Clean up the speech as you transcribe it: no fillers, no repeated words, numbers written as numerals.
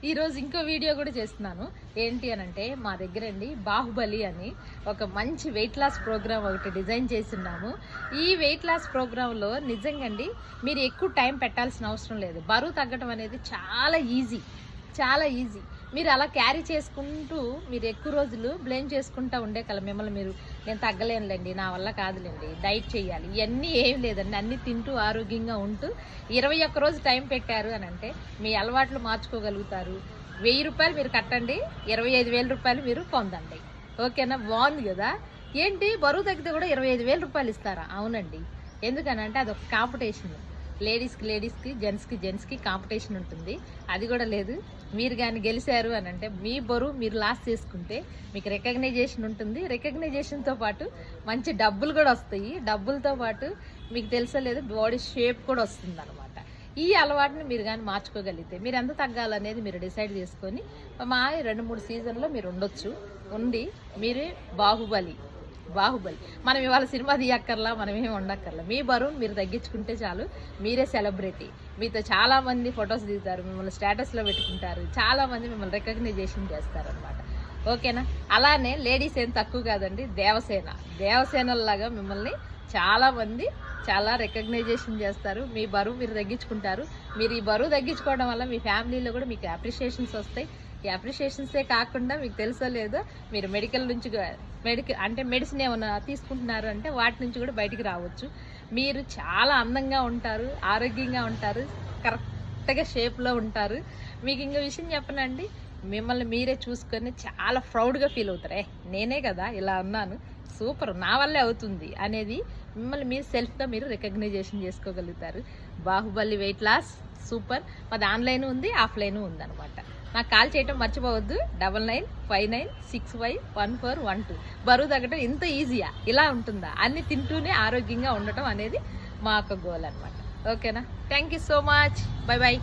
ఈరోజు ఇంకో వీడియో కూడా చేస్తున్నాను. ఏంటి అని అంటే మా దగ్గర అండి బాహుబలి అని ఒక మంచి వెయిట్ లాస్ ప్రోగ్రామ్ ఒకటి డిజైన్ చేస్తున్నాము. ఈ వెయిట్ లాస్ ప్రోగ్రాంలో నిజంగా అండి మీరు ఎక్కువ టైం పెట్టాల్సిన అవసరం లేదు. బరువు తగ్గడం అనేది చాలా ఈజీ. మీరు అలా క్యారీ చేసుకుంటూ మీరు ఎక్కువ రోజులు బ్లేమ్ చేసుకుంటూ ఉండే కల మిమ్మల్ని మీరు నేను తగ్గలేనులేండి, నా వల్ల కాదులేండి, డైట్ చేయాలి, ఇవన్నీ ఏం లేదండి. అన్నీ తింటూ ఆరోగ్యంగా ఉంటూ 21 రోజు టైం పెట్టారు అని అంటే మీ అలవాట్లు మార్చుకోగలుగుతారు. 1000 రూపాయలు మీరు కట్టండి, 25,000 రూపాయలు మీరు పొందండి. ఓకేనా? బాగుంది కదా? ఏంటి బరువు తగ్గితే కూడా 25,000 రూపాయలు ఇస్తారా? అవునండి. ఎందుకనంటే అది ఒక కాంపిటీషన్. లేడీస్కి జెంట్స్కి కాంపిటీషన్ ఉంటుంది. అది కూడా లేదు. మీరు కానీ గెలిచారు అని అంటే మీ బరువు మీరు లాస్ చేసుకుంటే మీకు రికగ్నైజేషన్ ఉంటుంది. రికగ్నైజేషన్తో పాటు మంచి డబ్బులు కూడా వస్తాయి. డబ్బులతో పాటు మీకు తెలుసలేదు బాడీ షేప్ కూడా వస్తుంది అనమాట. ఈ అలవాటుని మీరు కానీ మార్చుకోగలిగితే మీరు ఎంత తగ్గాలనేది మీరు డిసైడ్ చేసుకొని మా 2-3 సీజన్లో మీరు ఉండొచ్చు. ఉండి మీరే బాహుబలి మనం ఇవాళ సినిమా తీయక్కర్లా, మనం ఏమి ఉండక్కర్లా. మీ బరువును మీరు తగ్గించుకుంటే చాలు, మీరే సెలబ్రిటీ. మీతో చాలామంది ఫొటోస్ దిగుతారు, మిమ్మల్ని స్టేటస్లో పెట్టుకుంటారు, చాలామంది మిమ్మల్ని రికగ్నైజేషన్ చేస్తారనమాట. ఓకేనా? అలానే లేడీస్ ఏం తక్కువ కాదండి. దేవసేనలాగా మిమ్మల్ని చాలామంది చాలా రికగ్నైజేషన్ చేస్తారు. మీ బరువు మీరు తగ్గించుకుంటారు. మీరు ఈ బరువు తగ్గించుకోవడం వల్ల మీ ఫ్యామిలీలో కూడా మీకు అప్రిషియేషన్స్ వస్తాయి. ఈ అప్రిషియేషన్సే కాకుండా మీకు తెలుసో లేదో మీరు మెడిసిన్ ఏమైనా తీసుకుంటున్నారు అంటే వాటి నుంచి కూడా బయటికి రావచ్చు. మీరు చాలా అందంగా ఉంటారు, ఆరోగ్యంగా ఉంటారు, కరెక్ట్గా షేప్లో ఉంటారు. మీకు ఇంకో విషయం చెప్పనండి, మిమ్మల్ని మీరే చూసుకొని చాలా ప్రౌడ్గా ఫీల్ అవుతారు. నేనే కదా ఇలా ఉన్నాను, సూపర్, నా వల్లే అవుతుంది అనేది మిమ్మల్ని మీరు సెల్ఫ్గా మీరు రికగ్నైజేషన్ చేసుకోగలుగుతారు. Baahubali weight loss super. మాది ఆన్లైన్ ఉంది, ఆఫ్లైన్ ఉంది అనమాట. నాకు కాల్ చేయటం మర్చిపోవద్దు. 9959651412. బరువు తగ్గటం ఇంత ఈజీయా? ఇలా ఉంటుందా? అన్ని తింటూనే ఆరోగ్యంగా ఉండటం అనేది మా యొక్క గోల్ అనమాట. ఓకేనా? Thank you so much. By.